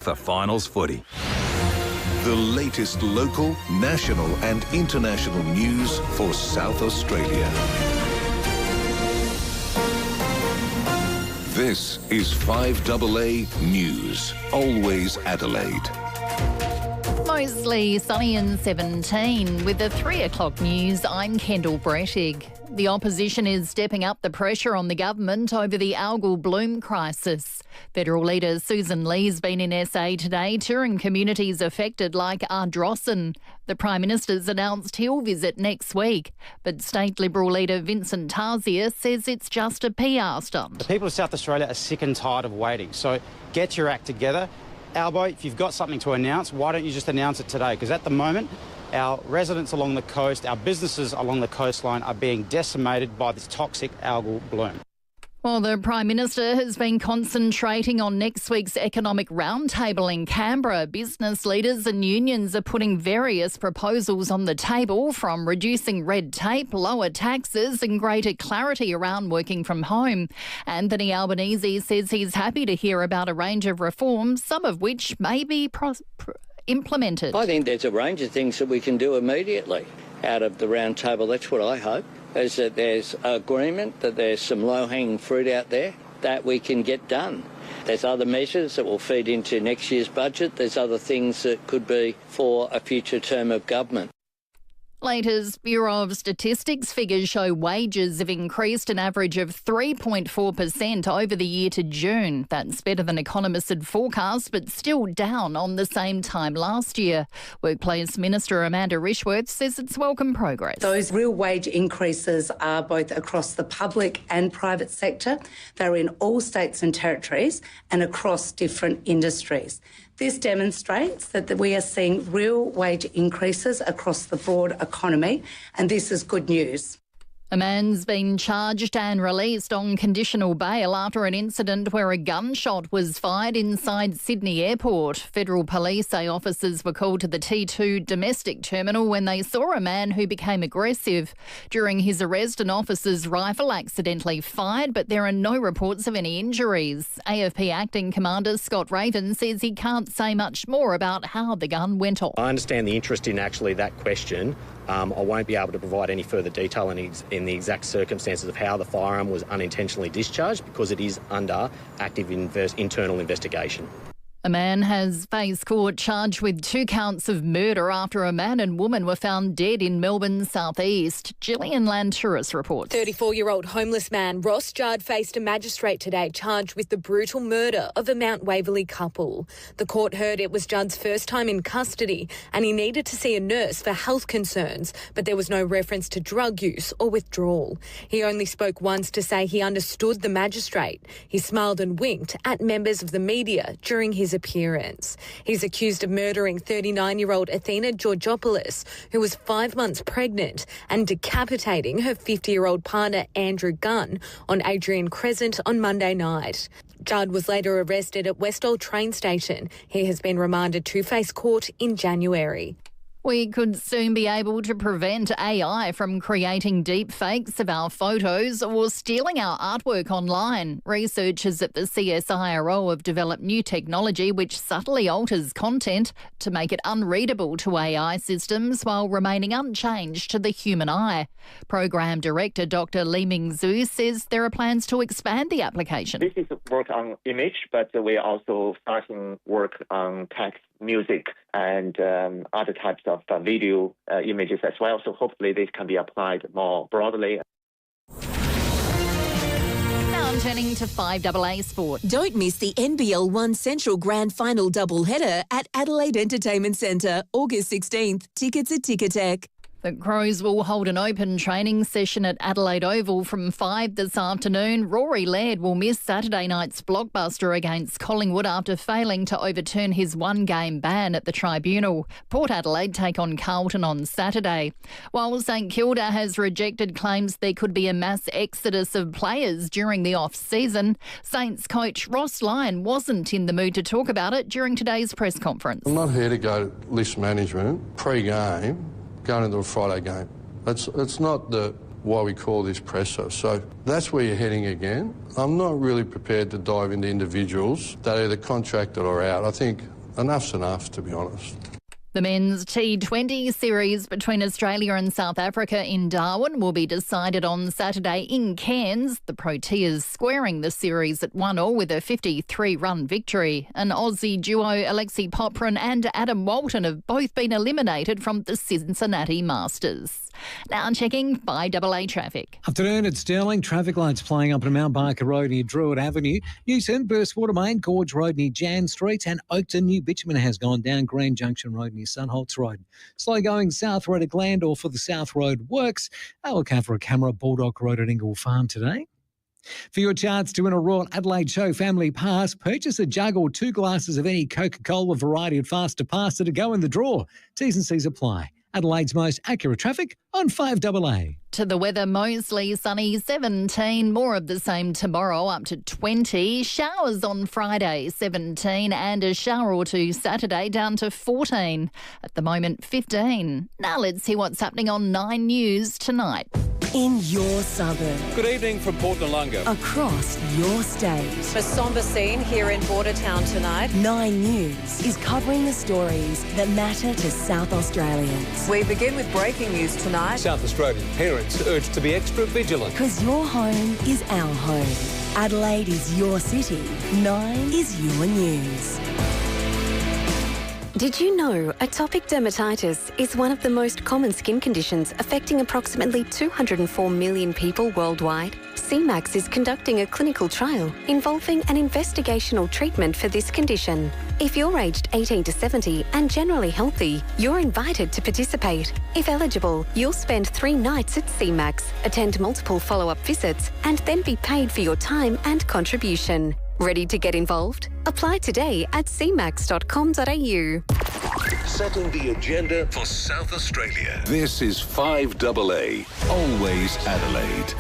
for finals footy. The latest local, national and international news for South Australia. This is 5AA News, always Adelaide. Mostly sunny and 17. With the 3 o'clock news, I'm Kendall Brettig. The opposition is stepping up the pressure on the government over the algal bloom crisis. Federal leader Susan Leith's been in SA today touring communities affected like Ardrossan. The Prime Minister's announced he'll visit next week. But State Liberal leader Vincent Tarzia says it's just a PR stunt. The people of South Australia are sick and tired of waiting, so get your act together. Albo, if you've got something to announce, why don't you just announce it today? Because at the moment, our residents along the coast, our businesses along the coastline are being decimated by this toxic algal bloom. Well, the Prime Minister has been concentrating on next week's economic roundtable in Canberra. Business leaders and unions are putting various proposals on the table, from reducing red tape, lower taxes and greater clarity around working from home. Anthony Albanese says he's happy to hear about a range of reforms, some of which may be implemented. I think there's a range of things that we can do immediately out of the roundtable. That's what I hope, is that there's agreement, that there's some low-hanging fruit out there that we can get done. There's other measures that will feed into next year's budget. There's other things that could be for a future term of government. Latest Bureau of Statistics figures show wages have increased an average of 3.4% over the year to June. That's better than economists had forecast, but still down on the same time last year. Workplace Minister Amanda Rishworth says it's welcome progress. Those real wage increases are both across the public and private sector. They're in all states and territories and across different industries. This demonstrates that we are seeing real wage increases across the broad economy, and this is good news. A man's been charged and released on conditional bail after an incident where a gunshot was fired inside Sydney Airport. Federal police say officers were called to the T2 domestic terminal when they saw a man who became aggressive. During his arrest, an officer's rifle accidentally fired, but there are no reports of any injuries. AFP Acting Commander Scott Raven says he can't say much more about how the gun went off. I understand the interest in actually that question. I won't be able to provide any further detail in the exact circumstances of how the firearm was unintentionally discharged, because it is under active internal investigation. A man has faced court charged with 2 counts of murder after a man and woman were found dead in Melbourne's southeast. Gillian Lantouris reports. 34-year-old homeless man Ross Judd faced a magistrate today charged with the brutal murder of a Mount Waverley couple. The court heard it was Judd's first time in custody and he needed to see a nurse for health concerns, but there was no reference to drug use or withdrawal. He only spoke once to say he understood the magistrate. He smiled and winked at members of the media during his appearance. He's accused of murdering 39-year-old Athena Georgopoulos, who was 5 months pregnant, and decapitating her 50-year-old partner Andrew Gunn on Adrian Crescent on Monday night. Judd was later arrested at Westall train station. He has been remanded to face court in January. We could soon be able to prevent AI from creating deep fakes of our photos or stealing our artwork online. Researchers at the CSIRO have developed new technology which subtly alters content to make it unreadable to AI systems while remaining unchanged to the human eye. Program Director Dr. Li Ming Zhu says there are plans to expand the application. This is work on image, but we are also starting work on text, music and other types of video images as well. So hopefully this can be applied more broadly. Now turning to 5AA Sport. Don't miss the NBL One Central Grand Final doubleheader at Adelaide Entertainment Centre, August 16th. Tickets at Ticketek. The Crows will hold an open training session at Adelaide Oval from 5 this afternoon. Rory Laird will miss Saturday night's blockbuster against Collingwood after failing to overturn his one-game ban at the tribunal. Port Adelaide take on Carlton on Saturday. While St Kilda has rejected claims there could be a mass exodus of players during the off-season, Saints coach Ross Lyon wasn't in the mood to talk about it during today's press conference. I'm not here to go list management pre-game going into a Friday game. It's not the why we call this presso. So that's where you're heading again. I'm not really prepared to dive into individuals that are either contracted or out. I think enough's enough, to be honest. The men's T20 series between Australia and South Africa in Darwin will be decided on Saturday in Cairns. The Proteas squaring the series at 1-1 with a 53-run victory. An Aussie duo, Alexi Poprin and Adam Walton, have both been eliminated from the Cincinnati Masters. Now checking FIVEAA traffic. Afternoon at Stirling. Traffic lights playing up at Mount Barker Road near Druitt Avenue. Newton, Burstwater Main, Gorge Road near Jan Street, and Oakton. New bitumen has gone down Green Junction Road near Sunholts Road. Slow going South Road at Glandore for the South Road works. I'll look out for a camera at Baldock Road at Ingle Farm today. For your chance to win a Royal Adelaide Show family pass, purchase a jug or 2 glasses of any Coca-Cola variety of faster pasta to go in the draw. T's and C's apply. Adelaide's most accurate traffic on 5AA. To the weather, mostly sunny, 17. More of the same tomorrow, up to 20. Showers on Friday, 17. And a shower or two Saturday, down to 14. At the moment, 15. Now let's see what's happening on 9 News tonight. In your suburb. Good evening from Port Noarlunga. Across your state. A sombre scene here in Bordertown tonight. 9 News is covering the stories that matter to South Australians. We begin with breaking news tonight. South Australian parents urged to be extra vigilant. Because your home is our home. Adelaide is your city. 9 is your news. Did you know atopic dermatitis is one of the most common skin conditions affecting approximately 204 million people worldwide? CMAX is conducting a clinical trial involving an investigational treatment for this condition. If you're aged 18 to 70 and generally healthy, you're invited to participate. If eligible, you'll spend 3 nights at CMAX, attend multiple follow-up visits, and then be paid for your time and contribution. Ready to get involved? Apply today at cmax.com.au. Setting the agenda for South Australia. This is 5AA, always Adelaide.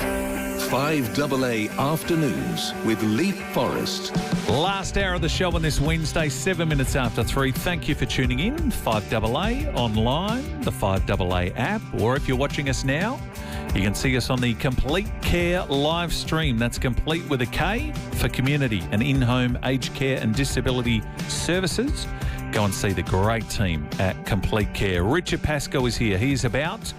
5AA Afternoons with Leith, Forrest. Last hour of the show on this Wednesday, 7 minutes after 3. Thank you for tuning in. 5AA online, the 5AA app, or if you're watching us now, you can see us on the Complete Care live stream. That's complete with a K for community and in-home aged care and disability services. Go and see the great team at Complete Care. Richard Pascoe is here. He's about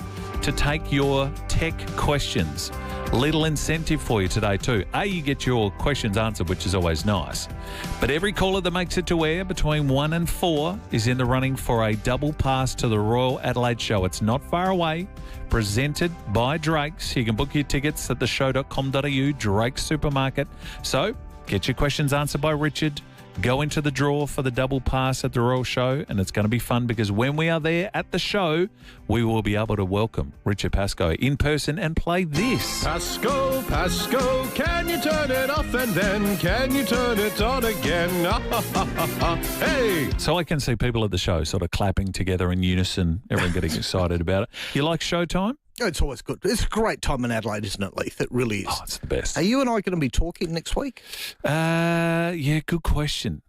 to take your tech questions. Little incentive for you today too. You get your questions answered, which is always nice. But every caller that makes it to air between 1 and 4 is in the running for a double pass to the Royal Adelaide Show. It's not far away. Presented by Drake's. You can book your tickets at theshow.com.au, Drake's Supermarket. So get your questions answered by Richard. Go into the draw for the double pass at the Royal Show, and it's going to be fun because when we are there at the show, we will be able to welcome Richard Pascoe in person and play this. Pascoe, can you turn it off and then can you turn it on again? Hey! So I can see people at the show sort of clapping together in unison, everyone getting excited about it. You like showtime? It's always good. It's a great time in Adelaide, isn't it, Leith? It really is. Oh, it's the best. Are you and I going to be talking next week? Yeah, good question.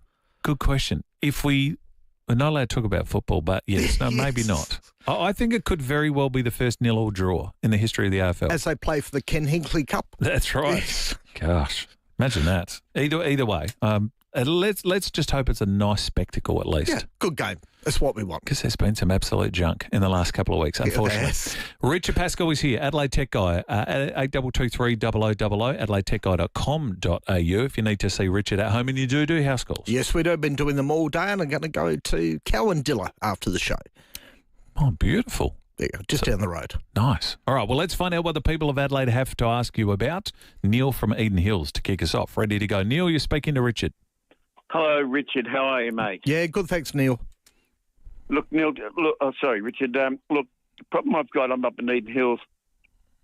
Good question. If we're not allowed to talk about football, but yes, no, maybe not. I think it could very well be the first 0-0 draw in the history of the AFL. As they play for the Ken Hinckley Cup. That's right. Yes. Gosh, imagine that. Either way, let's just hope it's a nice spectacle at least. Yeah, good game. That's what we want. Because there's been some absolute junk in the last couple of weeks, unfortunately. Yes. Richard Pascoe is here, Adelaide Tech Guy, 8223 0000, adelaidetechguy.com.au if you need to see Richard at home. And you do house calls. Yes, we do. Been doing them all day, and I'm going to go to Cowandilla after the show. Oh, beautiful. There you go, just down the road. Nice. All right, well, let's find out what the people of Adelaide have to ask you about. Neil from Eden Hills to kick us off. Ready to go. Neil, you're speaking to Richard. Hello, Richard. How are you, mate? Yeah, good. Thanks, Neil. Look, Neil, Richard. Look, the problem I've got, I'm up in Eden Hills.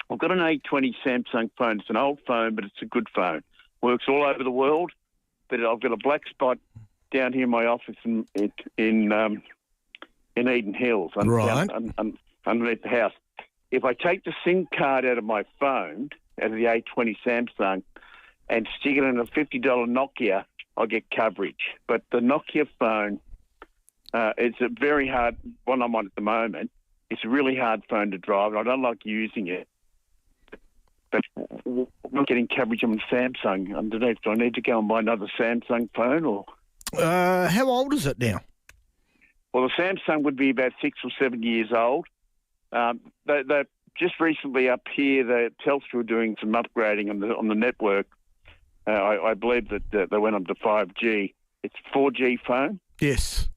I've got an A20 Samsung phone. It's an old phone, but it's a good phone. Works all over the world, but I've got a black spot down here in my office in Eden Hills, underneath the house. If I take the SIM card out of my phone, out of the A20 Samsung, and stick it in a $50 Nokia, I'll get coverage. But the Nokia phone, it's a very hard one I'm on at the moment. It's a really hard phone to drive, and I don't like using it. but I'm not getting coverage on Samsung underneath. Do I need to go and buy another Samsung phone or? How old is it now? Well, the Samsung would be about 6 or 7 years old. They just recently up here, Telstra were doing some upgrading on the network. I believe that they went up to 5G. It's a 4G phone. Yes.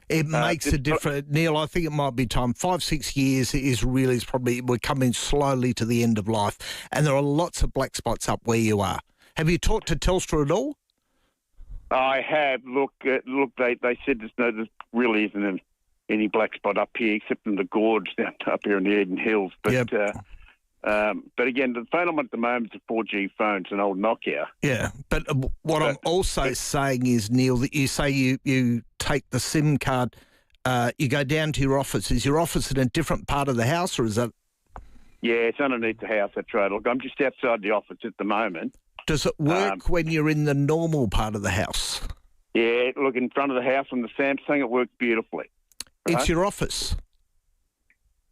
It makes a difference. Neil, I think it might be time. 5-6 years is probably, we're coming slowly to the end of life. And there are lots of black spots up where you are. Have you talked to Telstra at all? I have. Look. They said there really isn't any black spot up here except in the gorge down up here in the Eden Hills. But yep. But again, the phone I'm at the moment is a 4G phone. It's an old Nokia. Yeah, but what I'm also saying is, Neil, that you say you take the SIM card, you go down to your office. Is your office in a different part of the house, or is that? Yeah, it's underneath the house. That's right. Look, I'm just outside the office at the moment. Does it work when you're in the normal part of the house? Yeah, look, in front of the house on the Samsung, it works beautifully. Right? It's your office.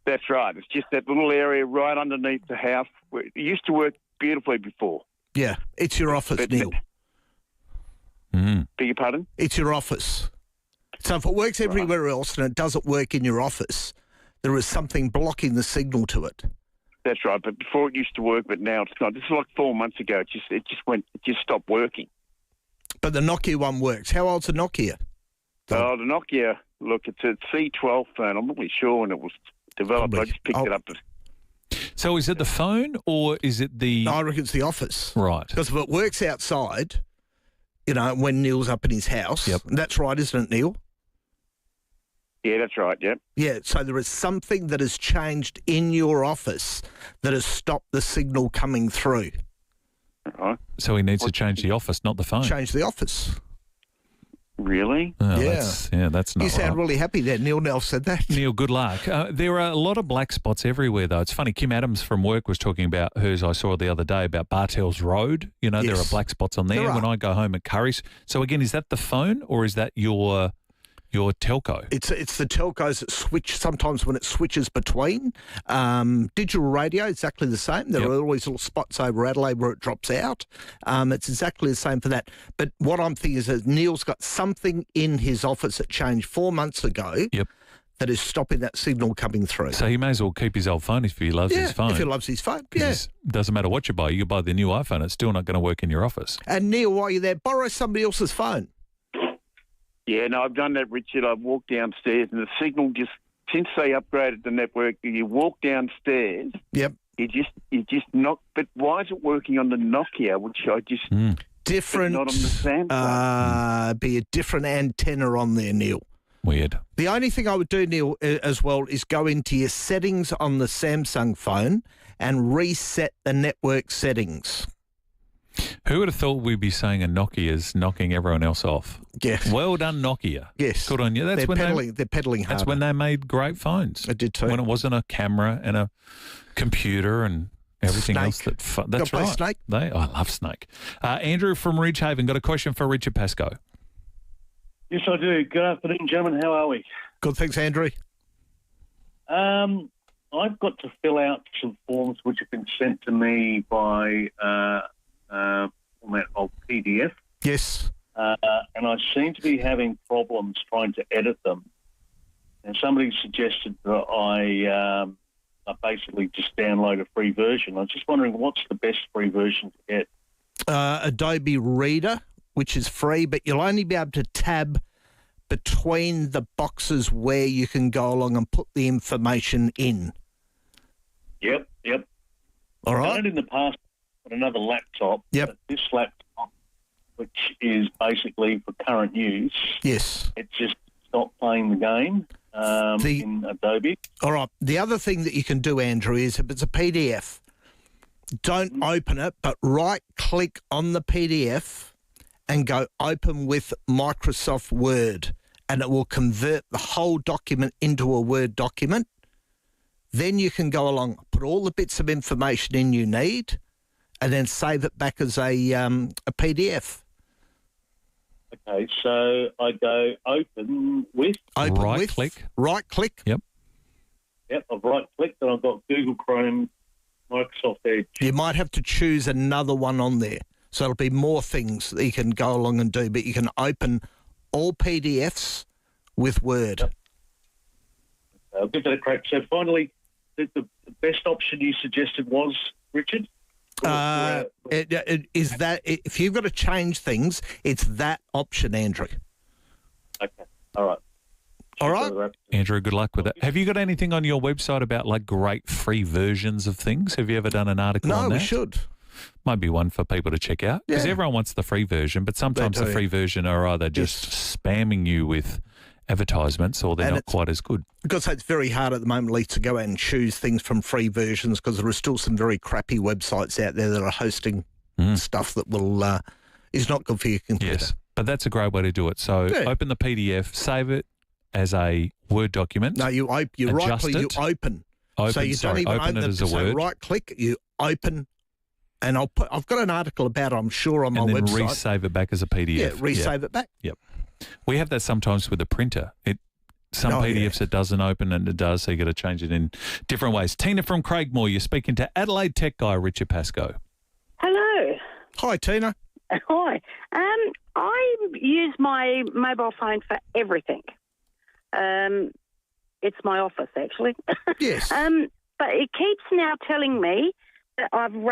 That's right. It's just that little area right underneath the house. It used to work beautifully before. Yeah, it's your office, Neil. Beg your pardon? It's your office. So if it works everywhere else and it doesn't work in your office, there is something blocking the signal to it. That's right. But before it used to work, but now it's not. This is like 4 months ago. It just stopped working. But the Nokia one works. How old's the Nokia? Oh, the Nokia. Look, it's a C12 phone. I'm not really sure when it was developed. I just picked it up. So is it the phone or is it the... No, I reckon it's the office. Right. Because if it works outside, when Neil's up in his house, that's right, isn't it, Neil? Yeah, that's right, yep. Yeah, so there is something that has changed in your office that has stopped the signal coming through. Right. So he needs to change the office, not the phone. Change the office. Really? Oh, yeah. That's not You sound really happy there. Neil Nell said that. Neil, good luck. There are a lot of black spots everywhere, though. It's funny. Kim Adams from work was talking about hers I saw the other day about Bartels Road. There are black spots on there when I go home at Curry's. So, again, is that the phone or is that your telco? It's the telcos that switch sometimes when it switches between. Digital radio, exactly the same. There are always little spots over Adelaide where it drops out. It's exactly the same for that. But what I'm thinking is that Neil's got something in his office that changed 4 months ago that is stopping that signal coming through. So he may as well keep his old phone if he loves his phone. If he loves his phone, yeah. Doesn't matter what you buy. You can buy the new iPhone. It's still not going to work in your office. And Neil, while you're there, borrow somebody else's phone. Yeah, no, I've done that, Richard. I've walked downstairs and the signal just, since they upgraded the network, you walk downstairs. Yep. You just knock, but why is it working on the Nokia, which I just... Different. Not on the Samsung. Be a different antenna on there, Neil. Weird. The only thing I would do, Neil, as well, is go into your settings on the Samsung phone and reset the network settings. Who would have thought we'd be saying a Nokia is knocking everyone else off? Yes. Well done, Nokia. Yes. Good on you. They're peddling harder. That's when they made great phones. They did too. When it wasn't a camera and a computer and everything else. That's right. Snake? I love Snake. Andrew from Ridgehaven got a question for Richard Pascoe. Yes, I do. Good afternoon, gentlemen. How are we? Good, thanks, Andrew. I've got to fill out some forms which have been sent to me by format of PDF. Yes. And I seem to be having problems trying to edit them. And somebody suggested that I basically just download a free version. I was just wondering what's the best free version to get? Adobe Reader, which is free, but you'll only be able to tab between the boxes where you can go along and put the information in. Yep. All right. I've done it in the past on another laptop. Yep. But this laptop, which is basically for current use, yes, it just stopped playing the game in Adobe. All right. The other thing that you can do, Andrew, is if it's a PDF, don't open it, but right-click on the PDF and go open with Microsoft Word, and it will convert the whole document into a Word document. Then you can go along, put all the bits of information in you need, and then save it back as a PDF. Okay, so I go open with... Right-click. Right-click. Yep. I've right-clicked and I've got Google Chrome Microsoft Edge. You might have to choose another one on there. So it'll be more things that you can go along and do, but you can open all PDFs with Word. Yep. I'll give that a crack. So finally, the best option you suggested was, Richard? Is that if you've got to change things, it's that option, Andrew. Okay. All right. All right. Andrew, good luck with it. Have you got anything on your website about like great free versions of things? Have you ever done an article on that? No, we should. Might be one for people to check out because everyone wants the free version, but sometimes the free version are either just spamming you with advertisements or they're not quite as good. Because it's very hard at the moment, Leith, to go out and choose things from free versions because there are still some very crappy websites out there that are hosting stuff that will is not good for your computer. Yes, but that's a great way to do it. So open the PDF, save it as a Word document. No, you right click, you open. So you don't even open it as a Word. Right click, you open. And I've got an article about it, I'm sure, on my website. And then resave it back as a PDF. Yeah, resave it back. Yep. We have that sometimes with the printer. Some PDFs it doesn't open and it does, so you got to change it in different ways. Tina from Craigmore, you're speaking to Adelaide tech guy Richard Pascoe. Hello. Hi, Tina. Hi. I use my mobile phone for everything. It's my office, actually. Yes. But it keeps now telling me that I'm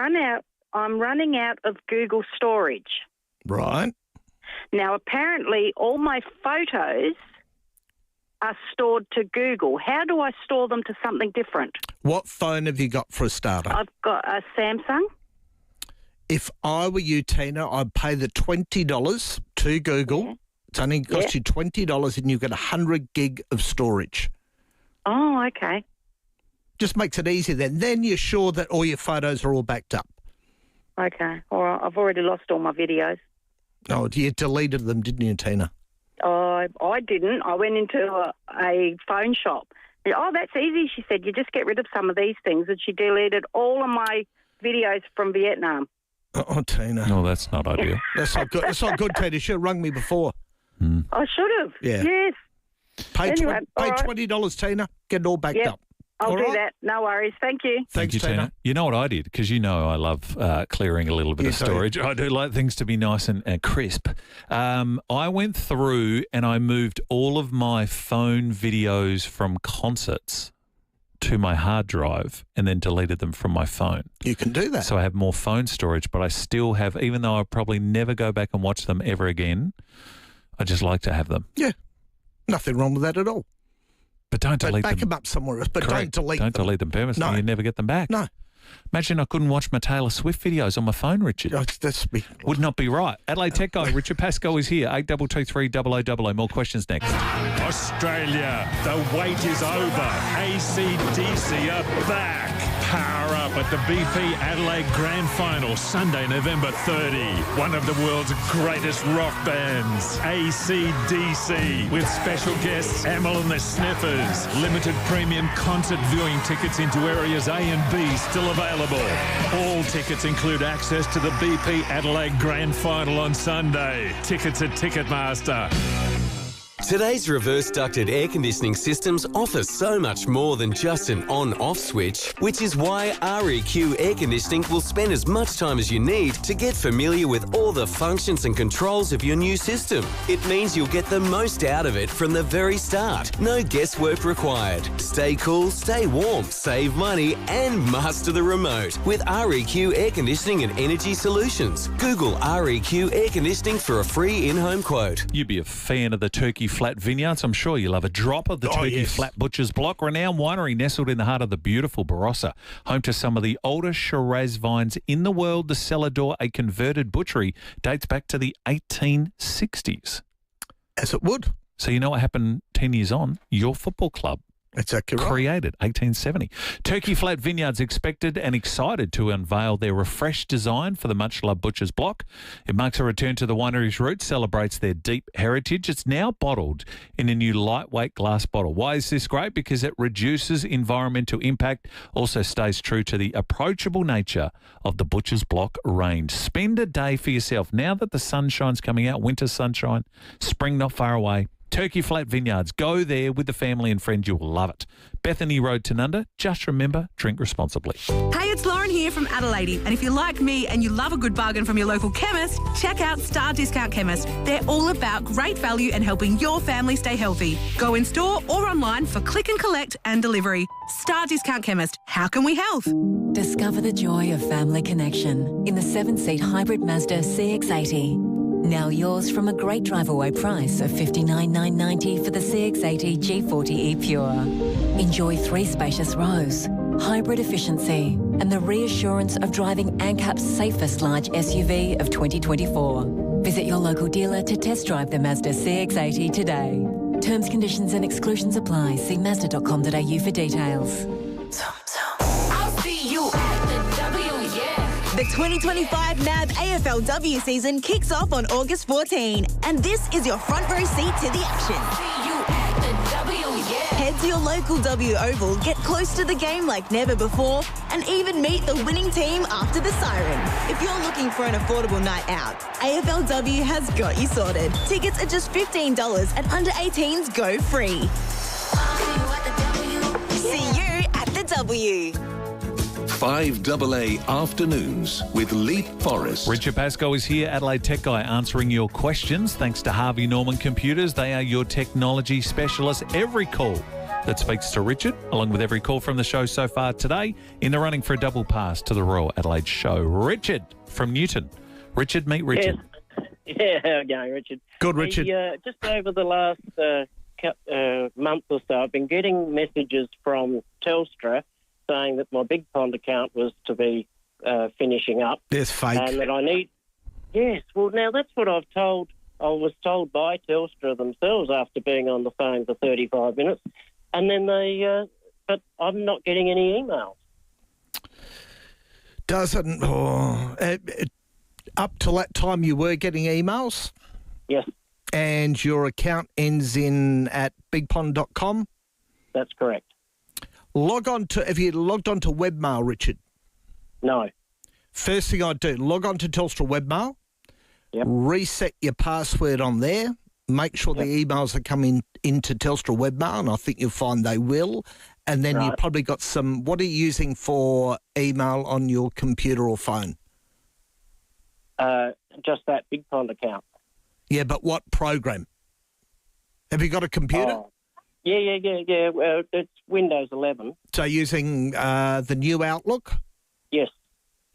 running out of Google storage. Right. Now, apparently, all my photos are stored to Google. How do I store them to something different? What phone have you got for a starter? I've got a Samsung. If I were you, Tina, I'd pay the $20 to Google. Yeah. It's only cost you $20 and you get 100 gig of storage. Oh, okay. Just makes it easier then. Then you're sure that all your photos are all backed up. Okay. All right. I've already lost all my videos. Oh, you deleted them, didn't you, Tina? Oh, I didn't. I went into a phone shop. Oh, that's easy, she said. You just get rid of some of these things. And she deleted all of my videos from Vietnam. Oh, Tina. No, that's not ideal. That's not good. That's not good, Tina. You should have rung me before. I should have. Yeah. Yes. Pay $20, Tina. Get it all backed up. I'll do that. No worries. Thank you. Thank you, Tina. You know what I did? Because you know I love clearing a little bit of storage. I do like things to be nice and crisp. I went through and I moved all of my phone videos from concerts to my hard drive and then deleted them from my phone. You can do that. So I have more phone storage, but I still have, even though I'll probably never go back and watch them ever again, I just like to have them. Yeah. Nothing wrong with that at all. But don't delete them. Back them up somewhere else, but Correct. don't delete them. Don't delete them permanently. No. You never get them back. No. Imagine I couldn't watch my Taylor Swift videos on my phone, Richard. Would not be right. Adelaide tech guy Richard Pascoe is here. 8223 0000. More questions next. Australia, the wait is over. AC/DC are back. Power up at the BP Adelaide Grand Final, Sunday, November 30. One of the world's greatest rock bands, AC/DC, with special guests Amel and the Sniffers. Limited premium concert viewing tickets into areas A and B still available. All tickets include access to the BP Adelaide Grand Final on Sunday. Tickets at Ticketmaster. Today's reverse ducted air conditioning systems offer so much more than just an on-off switch, which is why REQ Air Conditioning will spend as much time as you need to get familiar with all the functions and controls of your new system. It means you'll get the most out of it from the very start. No guesswork required. Stay cool, stay warm, save money and master the remote with REQ Air Conditioning and Energy Solutions. Google REQ Air Conditioning for a free in-home quote. You'd be a fan of the Turkey Flat Vineyards. I'm sure you'll have a drop of the Turkey Flat Butcher's Block, renowned winery nestled in the heart of the beautiful Barossa, home to some of the oldest Shiraz vines in the world. The cellar door, a converted butchery, dates back to the 1860s. As it would. So you know what happened 10 years on? Your football club. That's accurate. Created 1870. Turkey Flat Vineyards expected and excited to unveil their refreshed design for the much-loved Butcher's Block. It marks a return to the winery's roots, celebrates their deep heritage. It's now bottled in a new lightweight glass bottle. Why is this great? Because it reduces environmental impact, also stays true to the approachable nature of the Butcher's Block range. Spend a day for yourself. Now that the sunshine's coming out, winter sunshine, spring not far away, Turkey Flat Vineyards. Go there with the family and friends. You will love it. Bethany Road, Tanunda. Just remember, drink responsibly. Hey, it's Lauren here from Adelaide. And if you're like me and you love a good bargain from your local chemist, check out Star Discount Chemist. They're all about great value and helping your family stay healthy. Go in store or online for click and collect and delivery. Star Discount Chemist. How can we help? Discover the joy of family connection in the 7-seat hybrid Mazda CX-80. Now yours from a great drive-away price of $59,990 for the CX-80 G40E Pure. Enjoy 3 spacious rows, hybrid efficiency, and the reassurance of driving ANCAP's safest large SUV of 2024. Visit your local dealer to test drive the Mazda CX-80 today. Terms, conditions and exclusions apply. See Mazda.com.au for details. I'll see you at the W, yeah. The 2025 NAB AFLW season kicks off on August 14, and this is your front row seat to the action. See you at the W, yeah. Head to your local W Oval, get close to the game like never before, and even meet the winning team after the siren. If you're looking for an affordable night out, AFLW has got you sorted. Tickets are just $15 and under 18s go free. See you at the W. 5AA Afternoons with Leith, Forrest. Richard Pascoe is here, Adelaide Tech Guy, answering your questions. Thanks to Harvey Norman Computers. They are your technology specialists. Every call that speaks to Richard, along with every call from the show so far today, in the running for a double pass to the Royal Adelaide Show. Richard from Newton. Richard, meet Richard. Yes. Yeah, how are you going, Richard? Good, Richard. Just over the last month or so, I've been getting messages from Telstra saying that my Big Pond account was to be finishing up. That's fake. And that I need... Yes, well, now that's what I was told by Telstra themselves after being on the phone for 35 minutes. And then but I'm not getting any emails. Doesn't... up till that time you were getting emails? Yes. And your account ends in at bigpond.com? That's correct. Have you logged on to webmail, Richard? No. First thing I'd do, log on to Telstra webmail, reset your password on there, make sure the emails are coming into Telstra webmail, and I think you'll find they will. And then you've probably got some... What are you using for email on your computer or phone? Just that Big Pond account. Yeah, but what program? Have you got a computer? Oh. Yeah. Well, it's Windows 11. So using the new Outlook? Yes.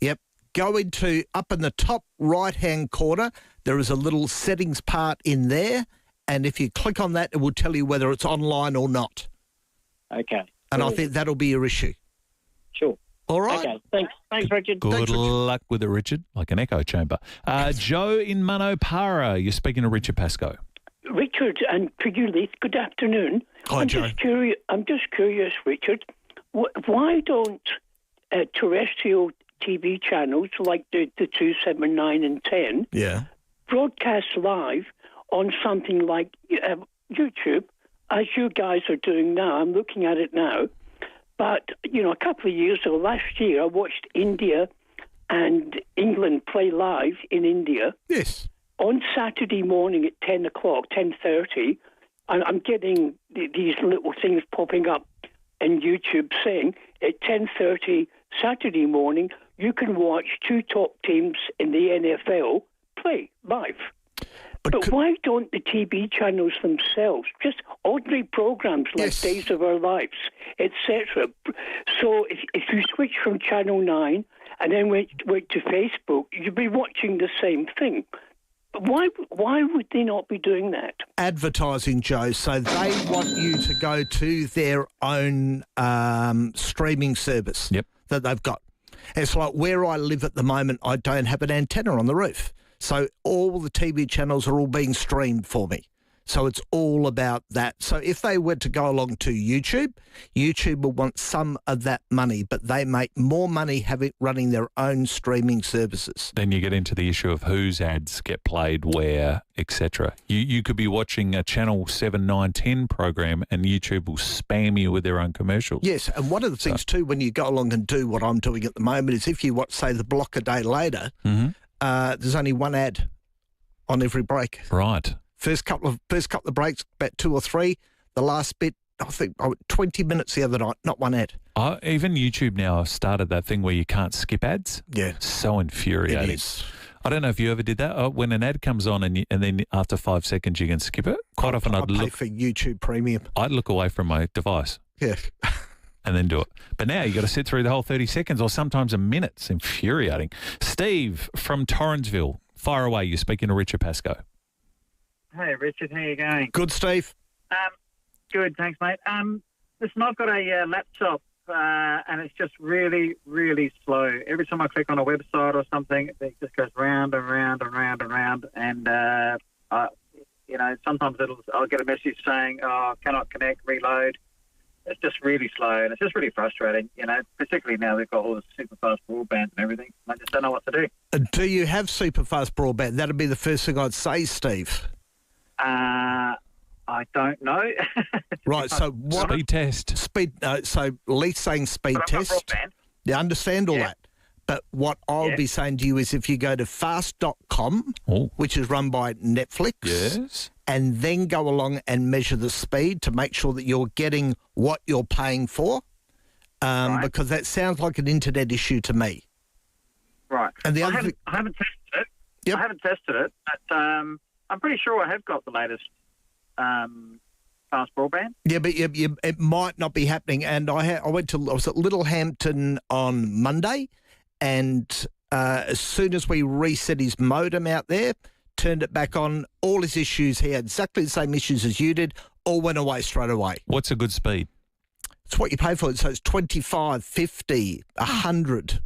Yep. Go into, up in the top right-hand corner, there is a little settings part in there, and if you click on that, it will tell you whether it's online or not. Okay. And I think that'll be your issue. Sure. All right. Okay. Thanks, Richard. Good luck with it, Richard, like an echo chamber. Joe in Manopara, you're speaking to Richard Pascoe. Richard and to you, Leith, good afternoon. Hi, Joe. I'm just curious, Richard. Why don't terrestrial TV channels like the 2, 7, 9 and 10 broadcast live on something like YouTube, as you guys are doing now? I'm looking at it now. But, a couple of years ago, last year, I watched India and England play live in India. Yes. On Saturday morning at 10 o'clock, 10:30, I'm getting these little things popping up in YouTube saying at 10:30 Saturday morning, you can watch 2 top teams in the NFL play live. But why don't the TV channels themselves, just ordinary programs like Days of Our Lives, etc. So if you switch from Channel 9 and then went to Facebook, you'd be watching the same thing. Why would they not be doing that? Advertising, Joe. So they want you to go to their own streaming service that they've got. It's like where I live at the moment, I don't have an antenna on the roof. So all the TV channels are all being streamed for me. So it's all about that. So if they were to go along to YouTube, YouTube will want some of that money, but they make more money running their own streaming services. Then you get into the issue of whose ads get played where, etc. You could be watching a Channel 7, 9, 10 program and YouTube will spam you with their own commercials. Yes, and one of the things too, when you go along and do what I'm doing at the moment, is if you watch, say, The Block a day later, there's only one ad on every break. Right. First couple of breaks, about 2 or 3. The last bit, I think 20 minutes the other night, not one ad. Even YouTube now have started that thing where you can't skip ads. Yeah. So infuriating. It is. I don't know if you ever did that. When an ad comes on and then after 5 seconds you can skip it. Quite often I'd pay for YouTube Premium. I'd look away from my device. Yeah. And then do it. But now you got to sit through the whole 30 seconds or sometimes a minute. It's infuriating. Steve from Torrensville, fire away. You're speaking to Richard Pascoe. Hey, Richard. How you going? Good, Steve. Good, thanks, mate. Listen, I've got a laptop and it's just really, really slow. Every time I click on a website or something, it just goes round and round and round and round. And, sometimes I'll get a message saying, cannot connect, reload. It's just really slow and it's just really frustrating, particularly now they've got all this super fast broadband and everything. I just don't know what to do. Do you have super fast broadband? That'd be the first thing I'd say, Steve. I don't know. Right, so what? Speed test. So Leith's saying speed test. You understand all that. But what I'll be saying to you is if you go to fast.com, which is run by Netflix, and then go along and measure the speed to make sure that you're getting what you're paying for, because that sounds like an internet issue to me. Right. And the I other haven't tested it. Yep. I haven't tested it, but I'm pretty sure I have got the latest fast broadband. Yeah, but it might not be happening. And I was at Littlehampton on Monday, and as soon as we reset his modem out there, turned it back on, all his issues, he had exactly the same issues as you did, all went away straight away. What's a good speed? It's what you pay for it. So it's 25, 50, 100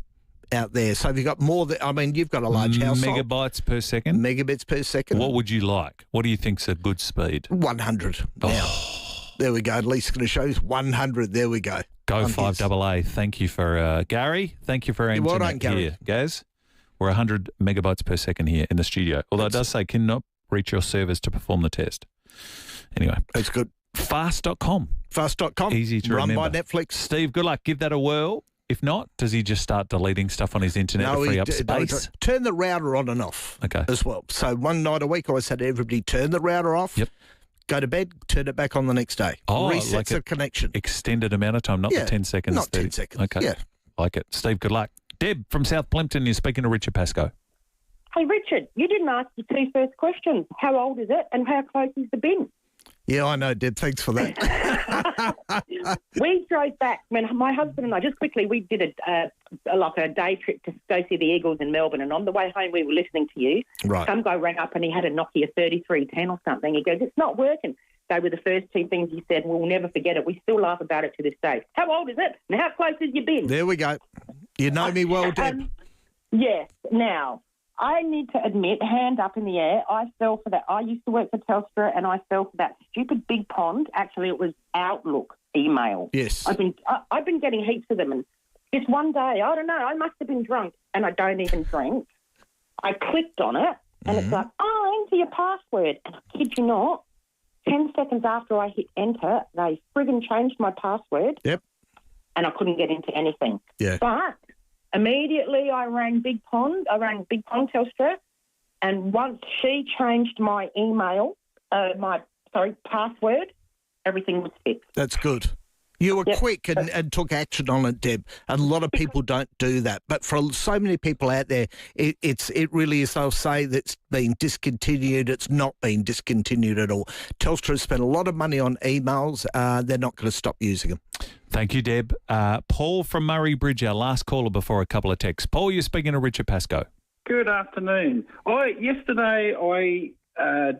out there. So if you've got more you've got a large household. Megabytes per second? Megabits per second. What would you like? What do you think's a good speed? 100 now. There we go. At least it's going to show us 100. There we go. Go 5AA. Thank you for Gary. Thank you for our internet here, Gaz. We're 100 megabytes per second here in the studio. Although it does say cannot reach your servers to perform the test. Anyway. That's good. Fast.com. Fast.com. Easy to remember. Run by Netflix. Steve, good luck. Give that a whirl. If not, does he just start deleting stuff on his internet to free up space? Turn the router on and off as well. So one night a week, I always had everybody turn the router off. Yep. Go to bed, turn it back on the next day. Resets like the connection. Extended amount of time, not the 10 seconds. Not 10 seconds. Okay. Yeah. Like it. Steve, good luck. Deb from South Plimpton, you're speaking to Richard Pascoe. Hey, Richard, you didn't ask the two first questions. How old is it and how close is the bin? Yeah, I know, Deb. Thanks for that. We drove back when my husband and I, just quickly, we did a day trip to go see the Eagles in Melbourne, and on the way home we were listening to you. Right. Some guy rang up and he had a Nokia 3310 or something. He goes, it's not working. They were the first two things he said. We'll never forget it. We still laugh about it to this day. How old is it? And how close has you been? There we go. You know me well, Deb. Yes. Now, I need to admit, hand up in the air, I fell for that. I used to work for Telstra and I fell for that stupid Big Pond. Actually, it was Outlook email. Yes. I've been getting heaps of them. And just one day, I don't know, I must have been drunk and I don't even drink. I clicked on it and it's like, enter your password. And I kid you not, 10 seconds after I hit enter, they friggin' changed my password. Yep. And I couldn't get into anything. Yeah. But immediately I rang Big Pond Telstra, and once she changed my email, password, everything was fixed. That's good. You were quick and took action on it, Deb. And a lot of people don't do that. But for so many people out there, it really is, they'll say that's been discontinued. It's not been discontinued at all. Telstra has spent a lot of money on emails. They're not going to stop using them. Thank you, Deb. Paul from Murray Bridge, our last caller before a couple of texts. Paul, you're speaking to Richard Pascoe. Good afternoon. Yesterday I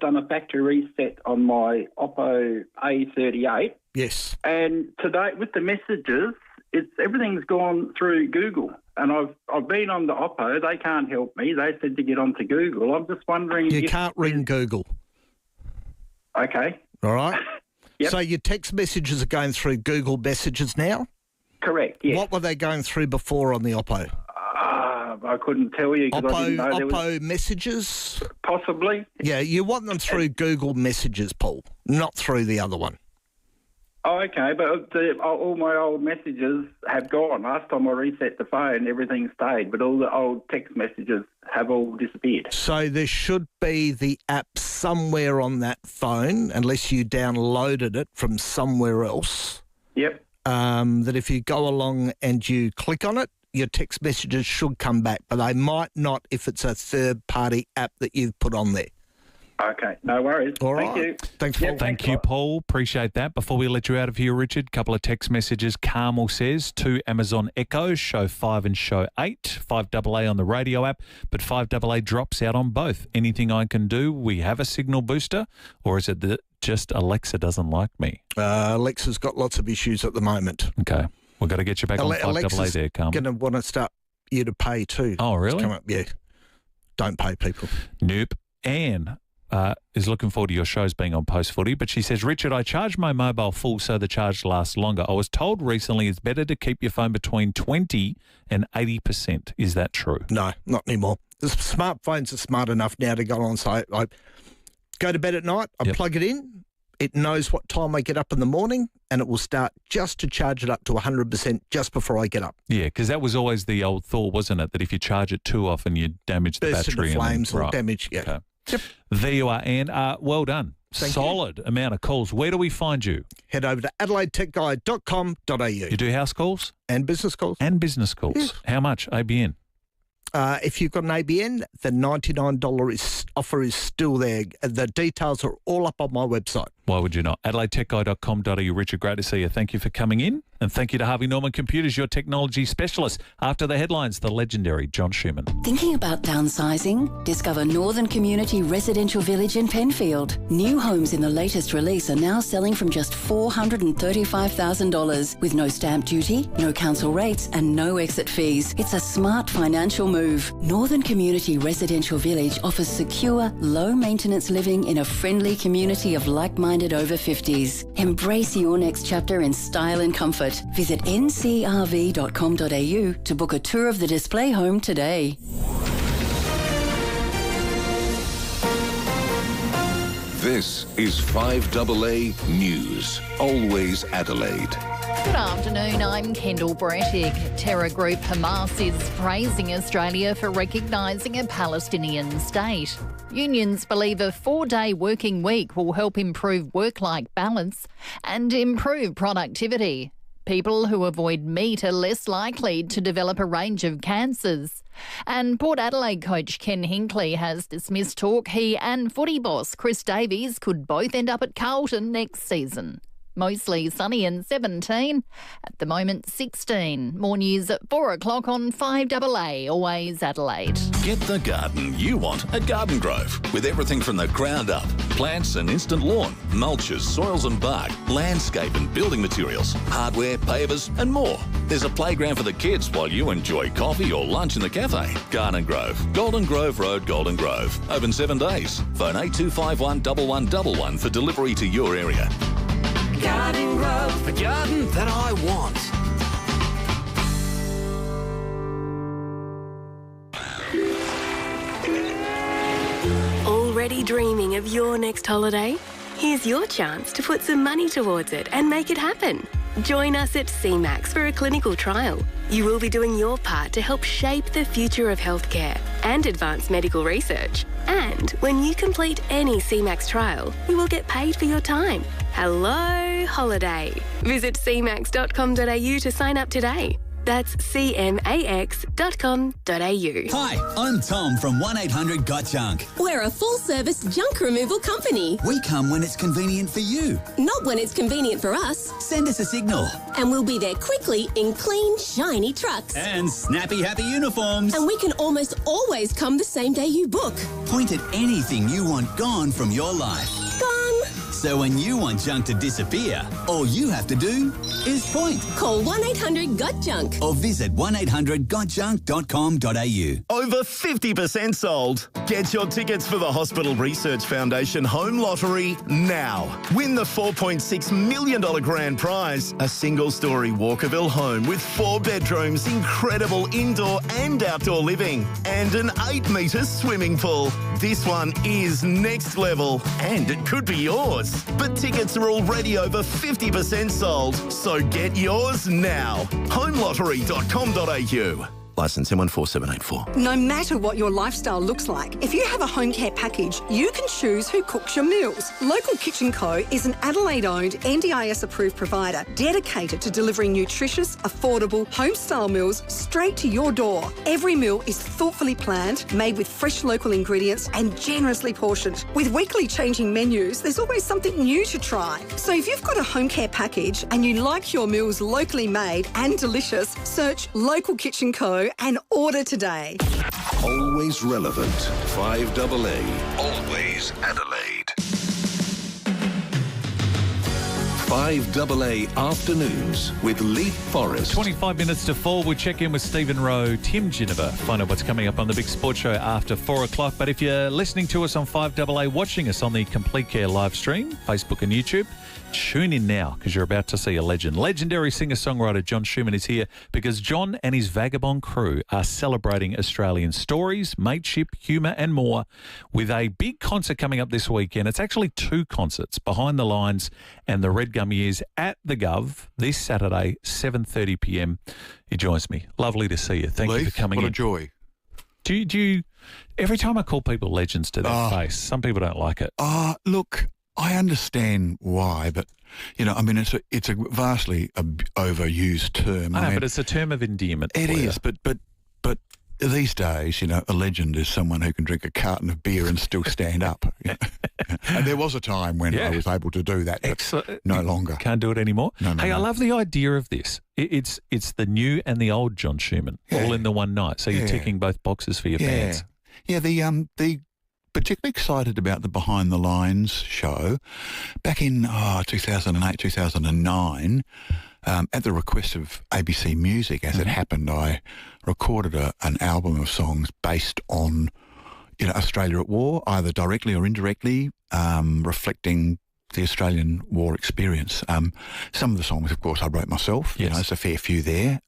done a factory reset on my Oppo A38. Yes. And today with the messages, everything's gone through Google. And I've been on the Oppo. They can't help me. They said to get onto Google. I'm just wondering. You can't ring Google. Okay. All right. Yep. So your text messages are going through Google Messages now? Correct, yes. What were they going through before on the Oppo? I couldn't tell you because I didn't know there was... Oppo Messages? Possibly. Yeah, you want them through Google Messages, Paul, not through the other one. Oh, okay, but all my old messages have gone. Last time I reset the phone, everything stayed, but all the old text messages have all disappeared. So there should be the app somewhere on that phone, unless you downloaded it from somewhere else. Yep. That if you go along and you click on it, your text messages should come back, but they might not if it's a third-party app that you've put on there. Okay, no worries. All Thank right. you. Thanks, Paul. Thank you, Paul. Appreciate that. Before we let you out of here, Richard, a couple of text messages. Carmel says, 2 Amazon Echoes, show 5 and show 8, 5AA on the radio app, but 5AA drops out on both. Anything I can do? We have a signal booster, or is it that just Alexa doesn't like me? Alexa's got lots of issues at the moment. Okay. We've got to get you back on 5AA Alexa's there, Carmel. going to want to start you to pay too. Oh, really? Come up, yeah. Don't pay people. Nope. Anne is looking forward to your shows being on Post Footy, but she says, Richard, I charge my mobile full so the charge lasts longer. I was told recently it's better to keep your phone between 20 and 80%. Is that true? No, not anymore. The smartphones are smart enough now to go on. So I go to bed at night, I plug it in, it knows what time I get up in the morning, and it will start just to charge it up to 100% just before I get up. Yeah, because that was always the old thought, wasn't it, that if you charge it too often, you damage the Burst battery. into flames or right. damage, yeah. Okay. Yep. There you are, Anne. Well done. Thank Solid amount of calls. Where do we find you? Head over to adelaidetechguide.com.au. You do house calls? And business calls. And business calls. Yeah. How much? ABN? If you've got an ABN, the $99 offer is still there. The details are all up on my website. Why would you not? AdelaideTechGuide.com.au. Richard, great to see you. Thank you for coming in. And thank you to Harvey Norman Computers, your technology specialist. After the headlines, the legendary John Schumann. Thinking about downsizing? Discover Northern Community Residential Village in Penfield. New homes in the latest release are now selling from just $435,000 with no stamp duty, no council rates and no exit fees. It's a smart financial move. Northern Community Residential Village offers secure, low-maintenance living in a friendly community of like-minded over 50s. Embrace your next chapter in style and comfort. Visit ncrv.com.au to book a tour of the display home today. This is 5AA News, always Adelaide. Good afternoon, I'm Kendall Brettig. Terror group Hamas is praising Australia for recognising a Palestinian state. Unions believe a 4-day working week will help improve work-life balance and improve productivity. People who avoid meat are less likely to develop a range of cancers. And Port Adelaide coach Ken Hinkley has dismissed talk he and footy boss Chris Davies could both end up at Carlton next season. Mostly sunny and 17. At the moment, 16. More news at 4 o'clock on 5AA, always Adelaide. Get the garden you want at Garden Grove. With everything from the ground up. Plants and instant lawn, mulches, soils and bark, landscape and building materials, hardware, pavers and more. There's a playground for the kids while you enjoy coffee or lunch in the cafe. Garden Grove. Golden Grove Road, Golden Grove. Open 7 days. Phone 8251 1111 for delivery to your area. Garden Grove, the garden that I want. Already dreaming of your next holiday? Here's your chance to put some money towards it and make it happen. Join us at CMAX for a clinical trial. You will be doing your part to help shape the future of healthcare and advanced medical research. And when you complete any CMAX trial, you will get paid for your time. Hello, holiday. Visit cmax.com.au to sign up today. That's cmax.com.au. Hi, I'm Tom from 1-800-GOT-JUNK. We're a full-service junk removal company. We come when it's convenient for you. Not when it's convenient for us. Send us a signal. And we'll be there quickly in clean, shiny trucks. And snappy, happy uniforms. And we can almost always come the same day you book. Point at anything you want gone from your life. Gone. So when you want junk to disappear, all you have to do is point. Call 1-800-GOT-JUNK. Or visit 1-800-GOTJUNK.com.au. Over 50% sold. Get your tickets for the Hospital Research Foundation Home Lottery now. Win the $4.6 million grand prize, a single-storey Walkerville home with 4 bedrooms, incredible indoor and outdoor living, and an 8-metre swimming pool. This one is next level, and it could be yours. tickets. But tickets are already over 50% sold, so get yours now. homelottery.com.au. Licence M147884. No matter what your lifestyle looks like, if you have a home care package, you can choose who cooks your meals. Local Kitchen Co. is an Adelaide-owned, NDIS-approved provider dedicated to delivering nutritious, affordable, home-style meals straight to your door. Every meal is thoughtfully planned, made with fresh local ingredients and generously portioned. With weekly changing menus, there's always something new to try. So if you've got a home care package and you like your meals locally made and delicious, search Local Kitchen Co. and order today. Always relevant. 5AA. Always Adelaide. 5AA Afternoons with Leith, Forrest. 25 minutes to 4. We'll check in with Stephen Rowe, Tim Ginniver, find out what's coming up on the big sports show after 4 o'clock. But if you're listening to us on 5AA, watching us on the Complete Care live stream, Facebook and YouTube, tune in now because you're about to see a legend. Legendary singer-songwriter John Schumann is here because John and his Vagabond crew are celebrating Australian stories, mateship, humour and more with a big concert coming up this weekend. It's actually 2 concerts, Behind the Lines and the Red Gum Years at the Gov this Saturday, 7:30 p.m. He joins me. Lovely to see you. Thank you for coming in. What a joy. Do you every time I call people legends to their face, some people don't like it. Look, I understand why, but, you know, I mean, it's a vastly overused term. I know, mean, but it's a term of endearment. It is, but these days, you know, a legend is someone who can drink a carton of beer and still stand up. You know? And there was a time when I was able to do that, but no longer. Can't do it anymore? No. I love the idea of this. It's the new and the old John Schumann all in the one night. So you're ticking both boxes for your fans. Yeah, the particularly excited about the Behind the Lines show back in 2008, 2009. At the request of ABC Music, as it happened, I recorded an album of songs based on, you know, Australia at war, either directly or indirectly, reflecting the Australian war experience. Some of the songs, of course, I wrote myself. You know, there's a fair few there.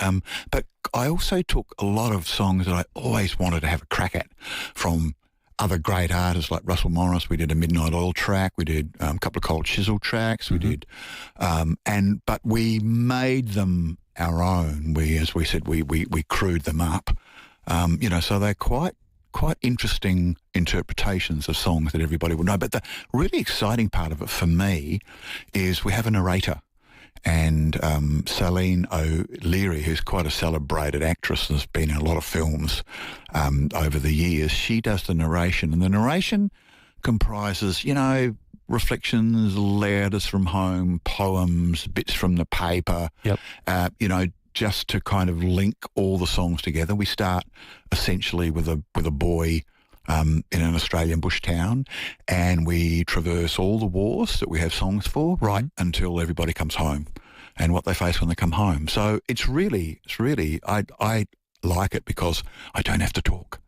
But I also took a lot of songs that I always wanted to have a crack at from other great artists like Russell Morris. We did a Midnight Oil track. We did a couple of Cold Chisel tracks. We did, but we made them our own. As we said, we crewed them up. You know, so they're quite interesting interpretations of songs that everybody would know. But the really exciting part of it for me is we have a narrator. And Celine O'Leary, who's quite a celebrated actress and has been in a lot of films over the years, she does the narration. And the narration comprises, you know, reflections, letters from home, poems, bits from the paper, you know, just to kind of link all the songs together. We start essentially with a boy in an Australian bush town, and we traverse all the wars that we have songs for right until everybody comes home and what they face when they come home. So it's really, I like it because I don't have to talk.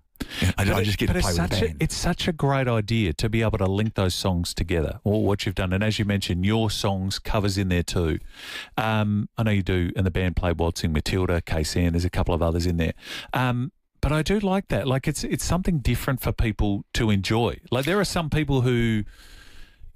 I just get to play with the band. It's such a great idea to be able to link those songs together, or what you've done. And as you mentioned, your songs covers in there too. I know you do, and the band play Waltzing Matilda, K-San, there's a couple of others in there. But I do like that. Like, it's something different for people to enjoy. Like, there are some people who,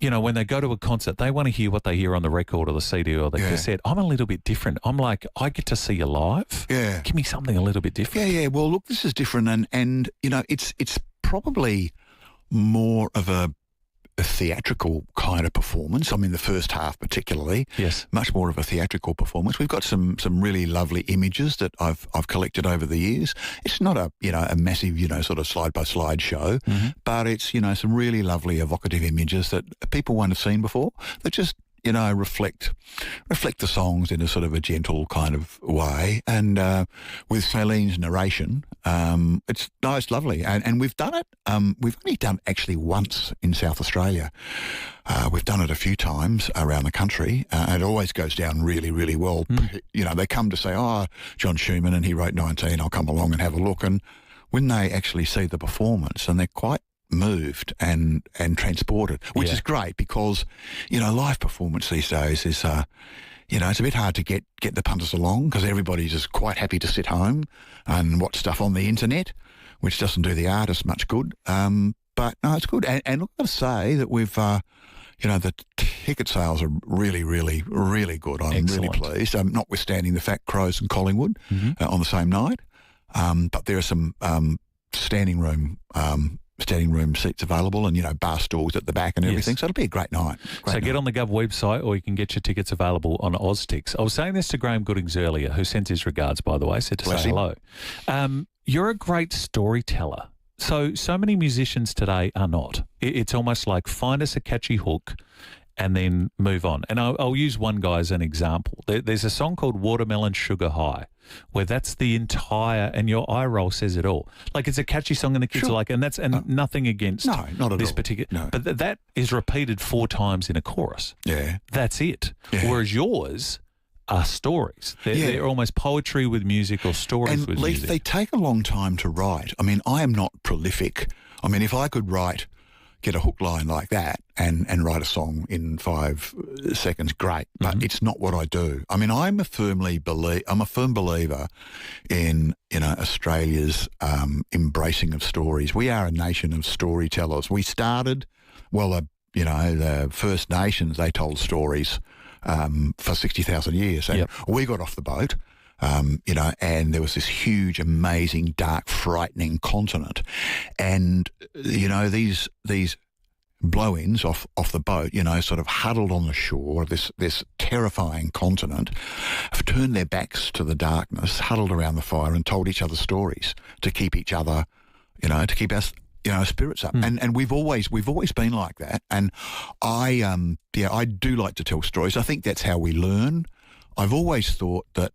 you know, when they go to a concert, they want to hear what they hear on the record or the CD or the cassette. I'm a little bit different. I'm like, I get to see you live. Yeah. Give me something a little bit different. Yeah. Well, look, this is different. And you know, it's probably more of a theatrical kind of performance. I mean, the first half particularly. Yes. Much more of a theatrical performance. We've got some really lovely images that I've collected over the years. It's not a massive, sort of slide by slide show, but it's, some really lovely evocative images that people won't have seen before that just, reflect the songs in a sort of a gentle kind of way. And with Celine's narration, it's lovely. And we've done it. We've only done it actually once in South Australia. We've done it a few times around the country. It always goes down really, really well. They come to say, John Schumann, and he wrote 19, I'll come along and have a look. And when they actually see the performance, and they're quite moved and transported, which is great because, live performance these days is, it's a bit hard to get the punters along because everybody's just quite happy to sit home and watch stuff on the internet, which doesn't do the artist much good. But no, it's good. And I've got to say that we've, the ticket sales are really, really, really good. I'm really pleased, notwithstanding the fact Crows and Collingwood on the same night. But there are some standing room seats available and, bar stools at the back and everything. So it'll be a great night. Get on the Gov website or you can get your tickets available on Oztix. I was saying this to Graham Goodings earlier, who sent his regards, by the way, said to say hello. You're a great storyteller. So many musicians today are not. It's almost like find us a catchy hook and then move on. And I'll use one guy as an example. There's a song called Watermelon Sugar High, where that's the entire, and your eye roll says it all. Like it's a catchy song and the kids are like, and that's nothing against not at this all. particular. No. But that is repeated 4 times in a chorus. Yeah. That's it. Yeah. Whereas yours are stories. They're almost poetry with music or stories with Leith, music. they take a long time to write. I mean, I am not prolific. I mean, if I could get a hook line like that and write a song in 5 seconds, great. But it's not what I do. I mean, I'm a firm believer in Australia's embracing of stories. We are a nation of storytellers. We started, the First Nations, they told stories for 60,000 years. And we got off the boat. And there was this huge, amazing, dark, frightening continent. And, these blow-ins off the boat, sort of huddled on the shore of this terrifying continent, have turned their backs to the darkness, huddled around the fire and told each other stories to keep each other, to keep us, spirits up. And we've always been like that. And I do like to tell stories. I think that's how we learn. I've always thought that,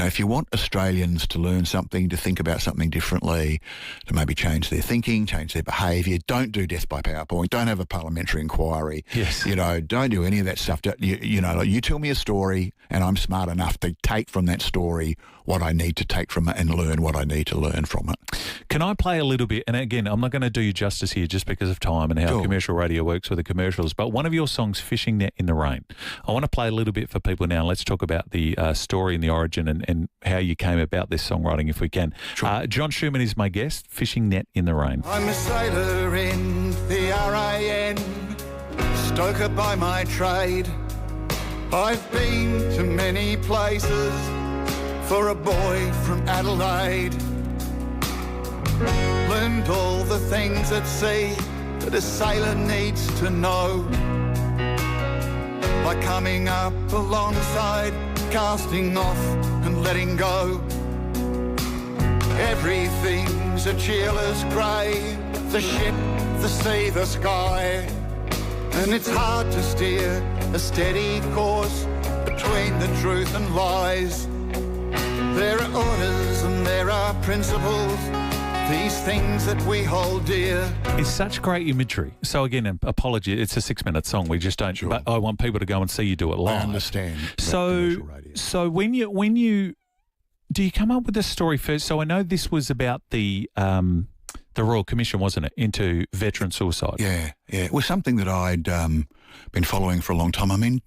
if you want Australians to learn something, to think about something differently, to maybe change their thinking, change their behaviour, don't do death by PowerPoint, don't have a parliamentary inquiry, don't do any of that stuff. You tell me a story and I'm smart enough to take from that story what I need to take from it and learn what I need to learn from it. Can I play a little bit? And again, I'm not going to do you justice here just because of time and how commercial radio works with the commercials, but one of your songs, Fishing Net in the Rain, I want to play a little bit for people now. Let's talk about the story and the origin and how you came about this songwriting, if we can. Sure. John Schumann is my guest, Fishing Net in the Rain. I'm a sailor in the RAN, stoker by my trade. I've been to many places for a boy from Adelaide. Learned all the things at sea that a sailor needs to know. Like coming up alongside, casting off and letting go. Everything's a cheerless grey, the ship, the sea, the sky. And it's hard to steer a steady course between the truth and lies. There are orders and there are principles, these things that we hold dear. It's such great imagery. So again, apology, it's a 6-minute song. We just don't. But I want people to go and see you do it live. I understand. So when you do you come up with a story first? So I know this was about the Royal Commission, wasn't it, into veteran suicide? Yeah. It was something that I'd been following for a long time. I mean,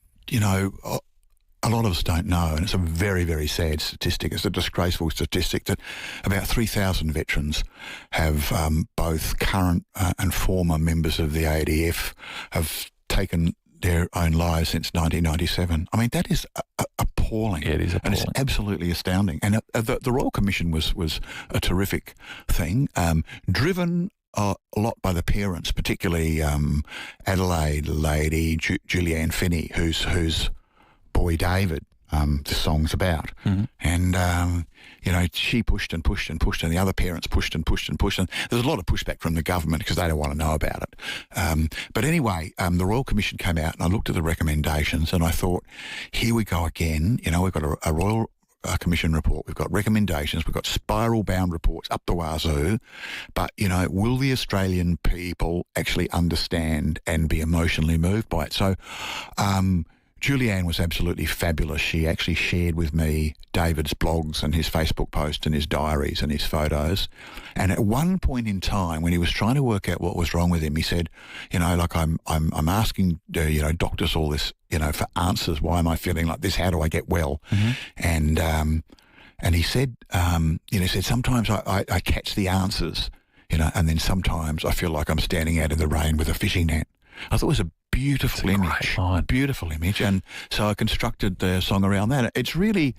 a lot of us don't know, and it's a very, very sad statistic. It's a disgraceful statistic that about 3,000 veterans have, both current and former members of the ADF, have taken their own lives since 1997. I mean, that is appalling. Yeah, it is appalling. And it's absolutely astounding. And the Royal Commission was a terrific thing, driven a lot by the parents, particularly Adelaide lady Julianne Finney, whose boy David the song's about. Mm-hmm. And, she pushed and pushed and pushed, and the other parents pushed and pushed and pushed. And there's a lot of pushback from the government because they don't want to know about it. But anyway, the Royal Commission came out and I looked at the recommendations and I thought, here we go again. We've got a Royal Commission report, we've got recommendations, we've got spiral-bound reports up the wazoo, but, will the Australian people actually understand and be emotionally moved by it? So Julianne was absolutely fabulous. She actually shared with me David's blogs and his Facebook posts and his diaries and his photos. And at one point in time, when he was trying to work out what was wrong with him, he said, I'm asking, doctors all this, for answers. Why am I feeling like this? How do I get well? Mm-hmm. And he said, sometimes I catch the answers, and then sometimes I feel like I'm standing out in the rain with a fishing net. I thought it was a beautiful image. Beautiful image. And so I constructed the song around that. It's really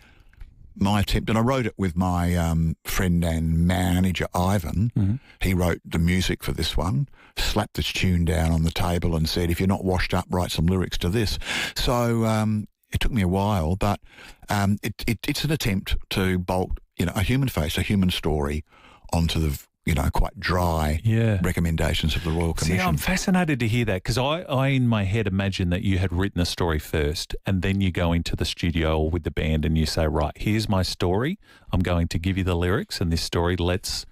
my attempt, and I wrote it with my friend and manager, Ivan. Mm-hmm. He wrote the music for this one, slapped this tune down on the table and said, if you're not washed up, write some lyrics to this. So it took me a while, but it's an attempt to bolt, a human face, a human story onto the quite dry recommendations of the Royal Commission. See, I'm fascinated to hear that, because I in my head imagine that you had written a story first and then you go into the studio or with the band and you say, right, here's my story. I'm going to give you the lyrics and this story, let's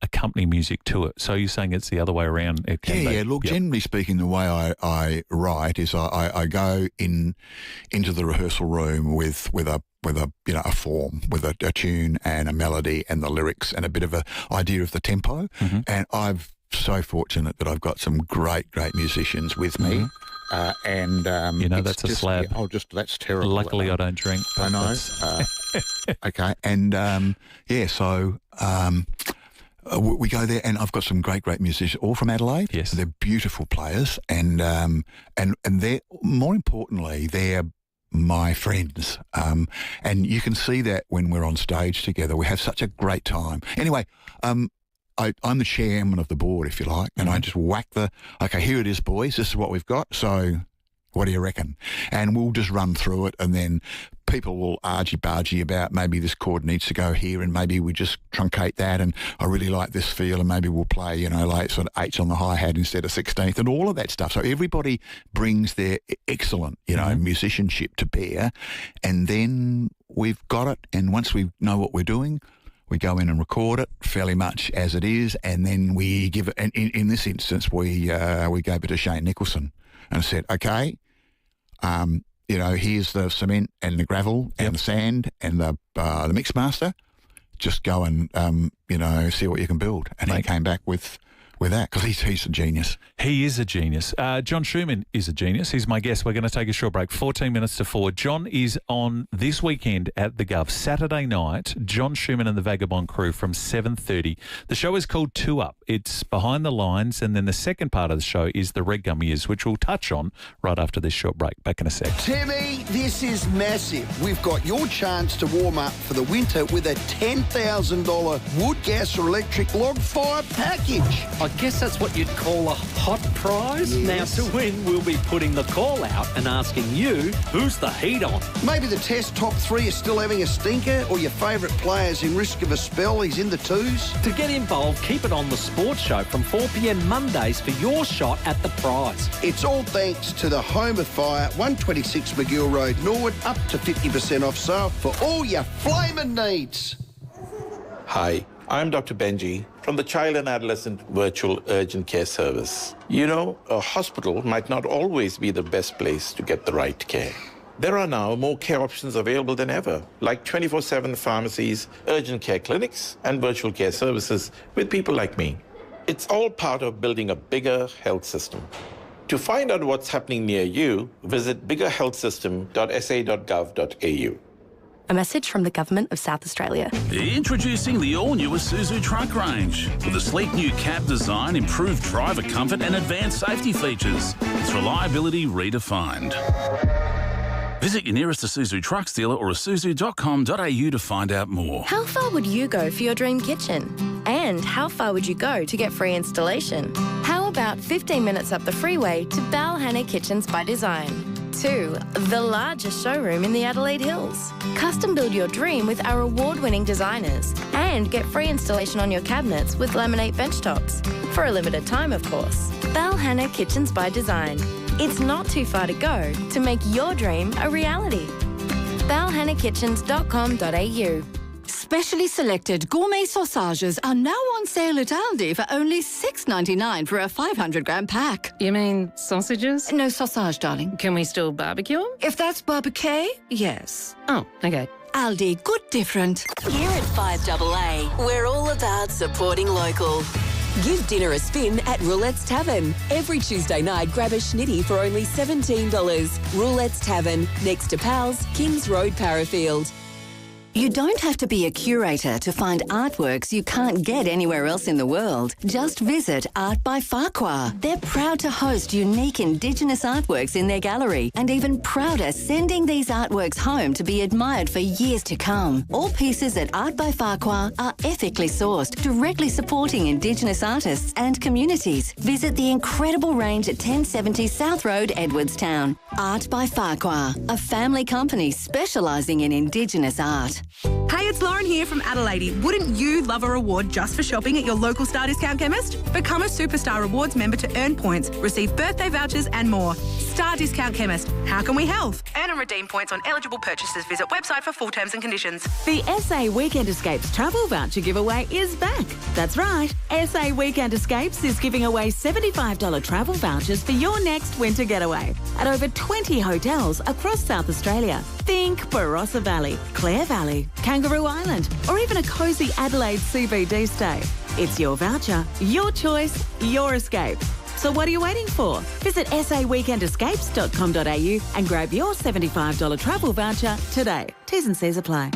accompany music to it. So you're saying it's the other way around? Look, generally speaking, the way I write is I go into the rehearsal room with a form, with a tune and a melody and the lyrics and a bit of an idea of the tempo. Mm-hmm. And I'm so fortunate that I've got some great musicians with me. Mm-hmm. That's a slab. That's terrible. Luckily, I don't drink. I know. Okay. And we go there, and I've got some great musicians, all from Adelaide. Yes, they're beautiful players, and they're, more importantly, they're my friends. And you can see that when we're on stage together. We have such a great time. Anyway, I'm the chairman of the board, if you like, and I just whack okay, here it is, boys. This is what we've got. So what do you reckon? And we'll just run through it, and then people will argy-bargy about maybe this chord needs to go here, and maybe we just truncate that, and I really like this feel, and maybe we'll play, like sort of 8s on the hi-hat instead of 16th, and all of that stuff. So everybody brings their excellent, musicianship to bear, and then we've got it, and once we know what we're doing, we go in and record it fairly much as it is, and then we give it, and in this instance, we gave it to Shane Nicholson and said, okay, here's the cement and the gravel and the sand and the mix master. Just go and, see what you can build. And he came back with that, because he's a genius. He is a genius. John Schumann is a genius. He's my guest. We're going to take a short break. 14 minutes to 4. John is on this weekend at the Gov. Saturday night, John Schumann and the Vagabond Crew from 7:30. The show is called 2 Up. It's behind the lines, and then the second part of the show is the Red Gum Years, which we'll touch on right after this short break. Back in a sec. Timmy, this is massive. We've got your chance to warm up for the winter with a $10,000 wood, gas or electric log fire package. I guess that's what you'd call a hot prize. Yes. Now, to win, we'll be putting the call out and asking you, who's the heat on? Maybe the Test top 3 are still having a stinker, or your favourite player's in risk of a spell, he's in the 2s. To get involved, keep it on the Sports Show from 4 p.m. Mondays for your shot at the prize. It's all thanks to the Home of Fire, 126 McGill Road, Norwood, up to 50% off sale for all your flaming needs. Hi, I'm Dr. Benji from the Child and Adolescent Virtual Urgent Care Service. A hospital might not always be the best place to get the right care. There are now more care options available than ever, like 24/7 pharmacies, urgent care clinics, and virtual care services with people like me. It's all part of building a bigger health system. To find out what's happening near you, visit biggerhealthsystem.sa.gov.au. A message from the Government of South Australia. Introducing the all-new Isuzu truck range. With a sleek new cab design, improved driver comfort and advanced safety features. It's reliability redefined. Visit your nearest Isuzu Trucks dealer or isuzu.com.au to find out more. How far would you go for your dream kitchen? And how far would you go to get free installation? How about 15 minutes up the freeway to Balhanna Kitchens by Design? 2, the largest showroom in the Adelaide Hills. Custom build your dream with our award-winning designers and get free installation on your cabinets with laminate benchtops. For a limited time, of course. Balhanna Kitchens by Design. It's not too far to go to make your dream a reality. balhannakitchens.com.au. Specially selected gourmet sausages are now on sale at Aldi for only $6.99 for a 500-gram pack. You mean sausages? No sausage, darling. Can we still barbecue them? If that's barbecue, yes. Oh, okay. Aldi, good different. Here at 5AA, we're all about supporting local. Give dinner a spin at Roulette's Tavern. Every Tuesday night, grab a schnitty for only $17. Roulette's Tavern, next to Pal's, Kings Road, Parafield. You don't have to be a curator to find artworks you can't get anywhere else in the world. Just visit Art by FIVEAA. They're proud to host unique Indigenous artworks in their gallery, and even prouder sending these artworks home to be admired for years to come. All pieces at Art by FIVEAA are ethically sourced, directly supporting Indigenous artists and communities. Visit the incredible range at 1070 South Road, Edwardstown. Art by FIVEAA, a family company specialising in Indigenous art. Hey, it's Lauren here from Adelaide. Wouldn't you love a reward just for shopping at your local Star Discount chemist? Become a Superstar Rewards member to earn points, receive birthday vouchers and more. Star Discount Chemist. How can we help? Earn and redeem points on eligible purchases. Visit website for full terms and conditions. The SA Weekend Escapes travel voucher giveaway is back. That's right. SA Weekend Escapes is giving away $75 travel vouchers for your next winter getaway at over 20 hotels across South Australia. Think Barossa Valley, Clare Valley, Kangaroo Island, or even a cosy Adelaide CBD stay. It's your voucher, your choice, your escape. So what are you waiting for? Visit saweekendescapes.com.au and grab your $75 travel voucher today. T's and C's apply.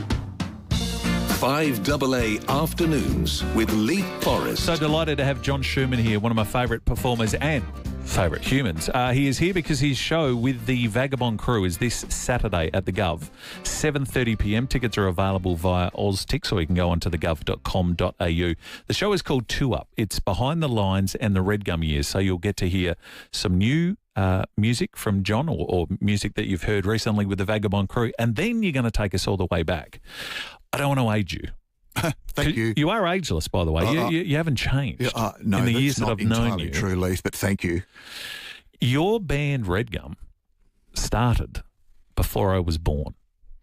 5AA Afternoons with Leith Forrest. So delighted to have John Schumann here, one of my favourite performers and favourite humans. He is here because his show with the Vagabond crew is this Saturday at the Gov, 7:30 p.m. Tickets are available via OzTix, or you can go onto thegov.com.au. The show is called Two Up. It's behind the lines and the Red Gum years, so you'll get to hear some new music from John, or music that you've heard recently with the Vagabond crew, and then you're going to take us all the way back. I don't want to age you. Thank you. You are ageless, by the way. You haven't changed no, in the that's years that not I've known entirely you. True, Leith, but thank you. Your band Red Gum started before I was born,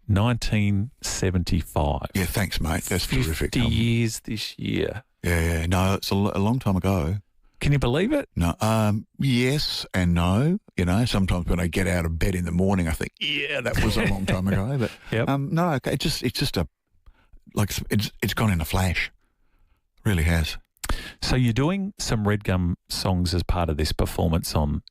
1975. Yeah, thanks, mate. That's 50 terrific. 50 years this year. Yeah. No, it's a long time ago. Can you believe it? No. Yes and no. You know, sometimes when I get out of bed in the morning, I think, yeah, that was a long time ago. But no, okay, it's just it's gone in a flash. Really has. So you're doing some Red Gum songs as part of this performance on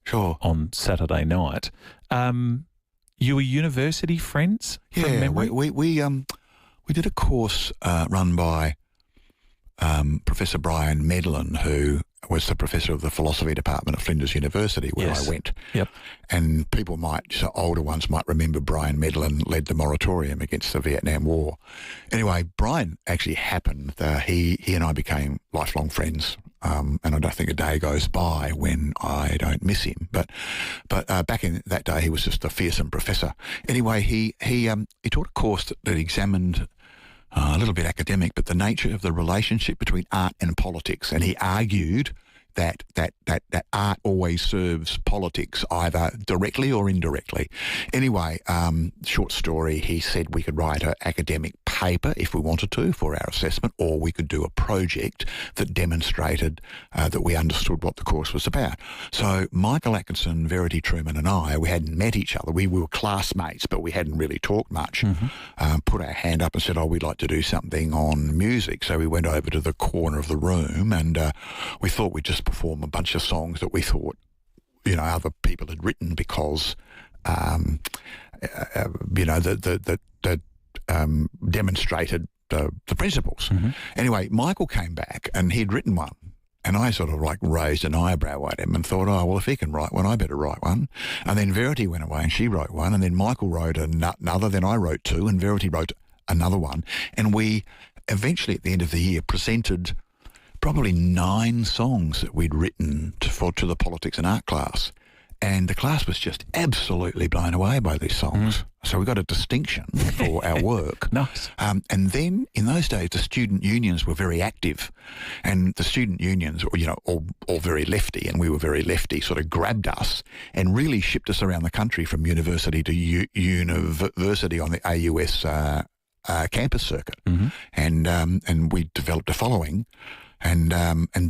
Saturday night. You were university friends from memory? We did a course run by Professor Brian Medlin, who was the professor of the philosophy department at Flinders University, where I went. Yep. And people older ones might remember Brian Medlin led the moratorium against the Vietnam War. Anyway, Brian actually happened. He and I became lifelong friends. And I don't think a day goes by when I don't miss him. But back in that day, he was just a fearsome professor. Anyway, he taught a course that examined a little bit academic, but the nature of the relationship between art and politics. And he argued that art always serves politics, either directly or indirectly. Anyway, short story, he said we could write an academic paper if we wanted to for our assessment, or we could do a project that demonstrated that we understood what the course was about. So Michael Atkinson, Verity Truman and I, we hadn't met each other. We were classmates, but we hadn't really talked much. Put our hand up and said, we'd like to do something on music. So we went over to the corner of the room and we thought we'd just perform a bunch of songs that we thought, other people had written because, that demonstrated the principles. Anyway, Michael came back and he'd written one. And I sort of raised an eyebrow at him and thought, if he can write one, I better write one. And then Verity went away and she wrote one. And then Michael wrote another. Then I wrote two and Verity wrote another one. And we eventually at the end of the year presented probably 9 songs that we'd written to the politics and art class. And the class was just absolutely blown away by these songs. So we got a distinction for our work. Nice. And then in those days, the student unions were very active. And the student unions, all very lefty, and we were very lefty, sort of grabbed us and really shipped us around the country from university to university on the AUS campus circuit. And we developed a following. And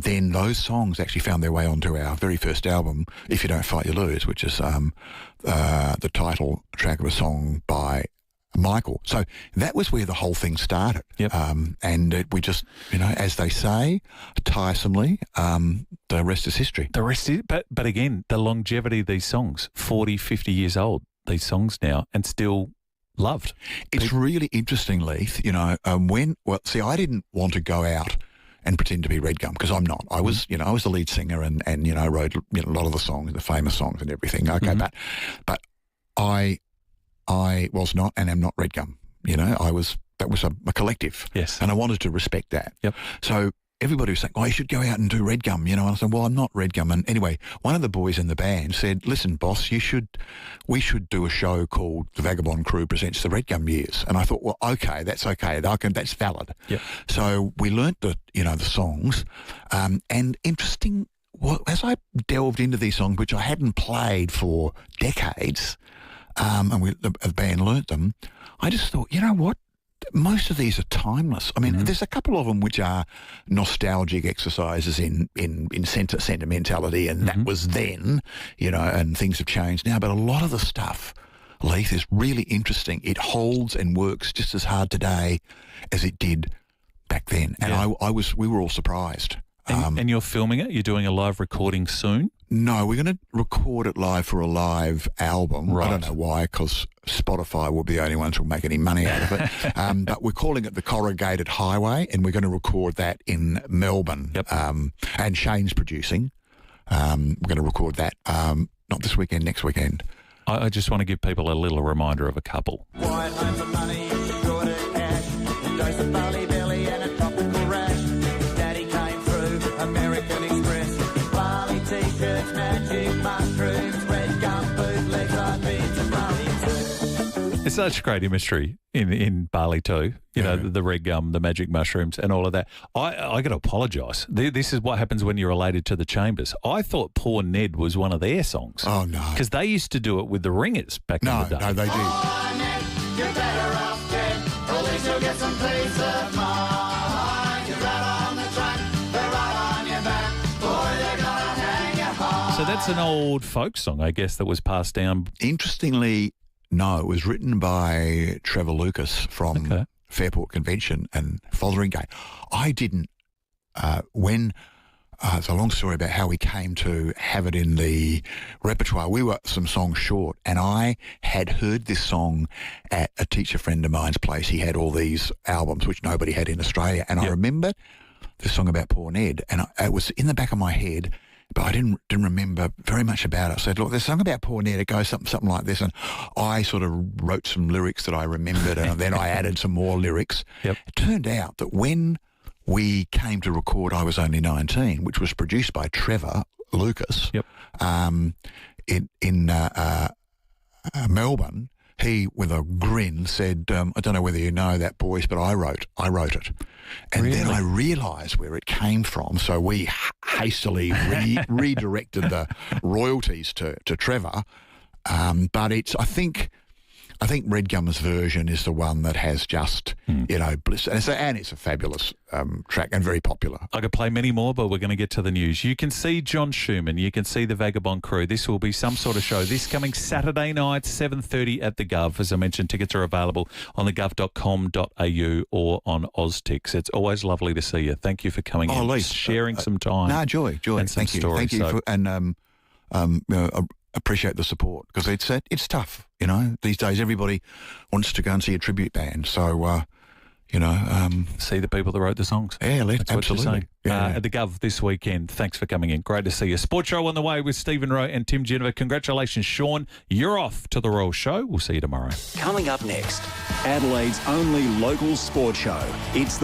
then those songs actually found their way onto our very first album, If You Don't Fight, You Lose, which is the title track of a song by Michael. So that was where the whole thing started. And we just, as they say, tiresomely, the rest is history. The rest is, but again, the longevity of these songs, 40, 50 years old, these songs now, and still loved. It's really interesting, Leith. You know, I didn't want to go out and pretend to be Red Gum because I'm not. I was, I was the lead singer and wrote a lot of the songs, the famous songs and everything. Okay, but I was not and am not Red Gum. That was a collective. Yes, and I wanted to respect that. Yep. So everybody was saying, "Oh, you should go out and do Red Gum," And I said, "Well, I'm not Red Gum." And anyway, one of the boys in the band said, "Listen, boss, we should do a show called The Vagabond Crew Presents the Red Gum Years." And I thought, well, okay, that's that's valid. Yep. So we learnt the songs, and interesting. Well, as I delved into these songs, which I hadn't played for decades, and the band learnt them, I just thought, you know what? Most of these are timeless. I mean, there's a couple of them which are nostalgic exercises in sentimentality, and that was then, and things have changed now. But a lot of the stuff, Leith, is really interesting. It holds and works just as hard today as it did back then. And we were all surprised. And you're filming it? You're doing a live recording soon? No, we're going to record it live for a live album. Right. I don't know why, because Spotify will be the only ones who will make any money out of it. But we're calling it the Corrugated Highway, and we're going to record that in Melbourne. Yep. And Shane's producing. We're going to record that not this weekend, next weekend. I just want to give people a little reminder of a couple. White home for money, short of cash, a dose of barley belly and a tropical rash. Daddy came through, American Express, barley t-shirts, magic mushrooms, Red Gum bootlegs, I've been to Bali too. There's such great imagery in Bali too. The Red Gum, the magic mushrooms and all of that. I got to apologise. This is what happens when you're related to the Chambers. I thought Poor Ned was one of their songs. Oh, no. Because they used to do it with the Ringers back in the day. No, they did. Oh, Ned, you're better off dead, or at least you'll get some peace of mind. You're right on the track, they're right on your back, boy, they're gonna hang you hard. So that's an old folk song, I guess, that was passed down. Interestingly, no, it was written by Trevor Lucas from Fairport Convention and Fotheringay. I didn't, it's a long story about how we came to have it in the repertoire. We were some songs short, and I had heard this song at a teacher friend of mine's place. He had all these albums, which nobody had in Australia, and I remembered the song about Poor Ned, and it was in the back of my head, but I didn't remember very much about it. I said, look, there's a song about Poor Ned. It goes something like this. And I sort of wrote some lyrics that I remembered, and then I added some more lyrics. Yep. It turned out that when we came to record I Was Only 19, which was produced by Trevor Lucas, in Melbourne, he, with a grin, said, I don't know whether you know that, boys, but I wrote it. And then I realised where it came from, so we hastily redirected the royalties to Trevor. But I think Red Gum's version is the one that has just, bliss. And it's a fabulous track and very popular. I could play many more, but we're going to get to the news. You can see John Schumann. You can see the Vagabond Crew. This will be some sort of show. This coming Saturday night, 7:30 at the Gov. As I mentioned, tickets are available on thegov.com.au or on Oztix. It's always lovely to see you. Thank you for coming in, Leith, sharing some time. No, joy. And some Thank you. stories. Thank you. Appreciate the support, because it's tough, These days everybody wants to go and see a tribute band, so see the people that wrote the songs. Yeah, that's absolutely. What you're saying. Yeah. At the Gov this weekend. Thanks for coming in. Great to see you. Sports show on the way with Stephen Rowe and Tim Geneva. Congratulations, Sean. You're off to the Royal Show. We'll see you tomorrow. Coming up next, Adelaide's only local sports show. It's